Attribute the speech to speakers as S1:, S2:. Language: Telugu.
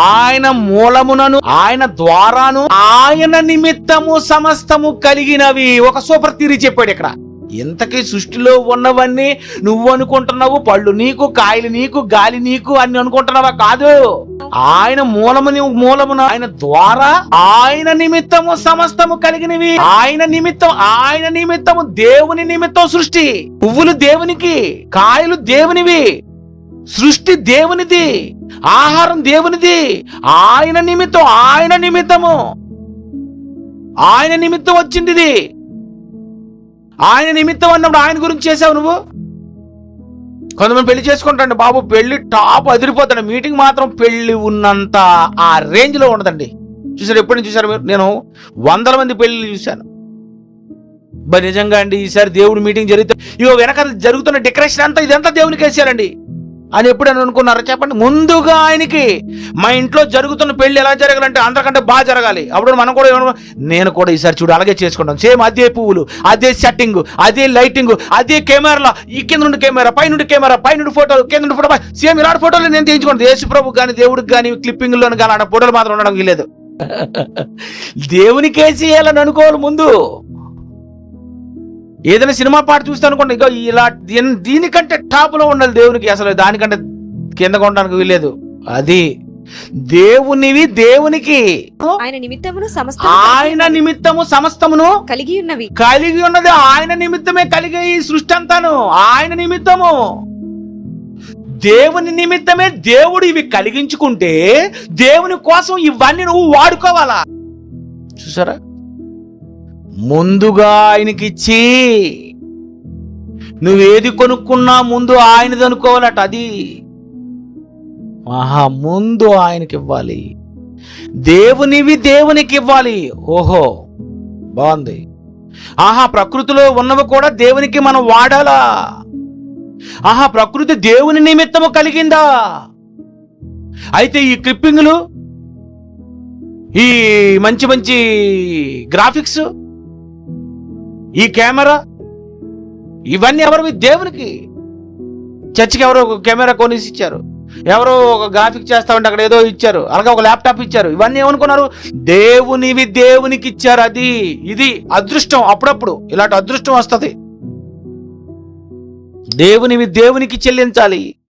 S1: ఆయన మూలమునను, ఆయన ద్వారాను, ఆయన నిమిత్తము సమస్తము కలిగినవి. ఒక సూపర్ థియరీ చెప్పాడు ఇక్కడ. ఇంతకీ సృష్టిలో ఉన్నవన్నీ నువ్వు అనుకుంటున్నావు, పళ్ళు నీకు, కాయలు నీకు, గాలి నీకు అని అనుకుంటున్నావా? కాదు. ఆయన మూలమున, ఆయన ద్వారా, ఆయన నిమిత్తము సమస్తము కలిగినవి. ఆయన నిమిత్తము దేవుని నిమిత్తం సృష్టి. పువ్వులు దేవునికి, కాయలు దేవునివి, సృష్టి దేవునిది, ఆహారం దేవునిది. ఆయన నిమిత్తం వచ్చింది ఇది. ఆయన నిమిత్తం అన్నప్పుడు ఆయన గురించి చేసావు నువ్వు. కొంతమంది పెళ్లి చేసుకుంటాండి బాబు, పెళ్లి టాప్ అదిరిపోతాడు, మీటింగ్ మాత్రం పెళ్లి ఉన్నంత ఆ రేంజ్ లో ఉండదండి. చూసారు, ఎప్పుడు చూసారు మీరు? నేను 100 మంది పెళ్లి చూశాను. నిజంగా అండి, ఈసారి దేవుడు మీటింగ్ జరిగితే ఇగో వెనక జరుగుతున్న డెకరేషన్ అంతా ఇదంతా దేవునికి వేసారండి అని ఎప్పుడైనా అనుకున్నారా చెప్పండి? ముందుగా ఆయనకి మా ఇంట్లో జరుగుతున్న పెళ్లి ఎలా జరగాలంటే అందరికంటే బాగా జరగాలి. అప్పుడు మనం కూడా నేను కూడా ఈసారి చూడు అలాగే చేసుకుంటాం. సేమ్ అదే పువ్వులు, అదే సెట్టింగ్, అదే లైటింగ్, అదే కెమెరాలో, ఈ కింద నుండి కెమెరా, పై నుండి ఫోటోలు, కింద నుండి ఫోటో, సేమ్ ఇలాంటి ఫోటోలు నేను తీయించుకోండి. యేసు ప్రభుకి కానీ దేవుడికి కానీ క్లిప్పింగ్లో కానీ అలాంటి ఫోటోలు మాత్రం ఉండడం లేదు. దేవునికేసి వేయాలని అనుకోవాలి ముందు. ఏదైనా సినిమా పాట చూస్తే అనుకోండి, ఇగో ఇలా దీనికంటే టాప్ లో ఉండాలి దేవునికి, అసలు దానికంటే కింద కొనడానికి వీలేదు. అది దేవునివి దేవునికి, ఆయన నిమిత్తము సమస్తమును కలిగి ఉన్నది. ఆయన నిమిత్తమే కలిగే ఈ సృష్టి అంతాను. ఆయన నిమిత్తము, దేవుని నిమిత్తమే దేవుడు ఇవి కలిగించుకుంటే దేవుని కోసం ఇవన్నీ నువ్వు వాడుకోవాలా. చూసారా, ముందుగా ఆయనకిచ్చి నువ్వేది కొనుక్కున్నా ముందు ఆయనది అనుకోవాలట. అది ముందు ఆయనకి ఇవ్వాలి, దేవునివి దేవునికి ఇవ్వాలి. ఓహో, బాగుంది. ప్రకృతిలో ఉన్నవి కూడా దేవునికి మనం వాడాలా. ప్రకృతి దేవుని నిమిత్తము కలిగిందా? అయితే ఈ క్లిప్పింగ్లు, ఈ మంచి మంచి గ్రాఫిక్స్, ఈ కెమెరా, ఇవన్నీ ఎవరు? దేవునికి. చర్చికి ఎవరో ఒక కెమెరా కొనేసి ఇచ్చారు, ఎవరో ఒక గ్రాఫిక్ చేస్తామంటే అక్కడ ఏదో ఇచ్చారు, అలాగే ఒక ల్యాప్టాప్ ఇచ్చారు. ఇవన్నీ ఏమనుకున్నారు? దేవునివి దేవునికి ఇచ్చారు. ఇది అదృష్టం. అప్పుడప్పుడు ఇలాంటి అదృష్టం వస్తుంది. దేవునివి దేవునికి చెల్లించాలి.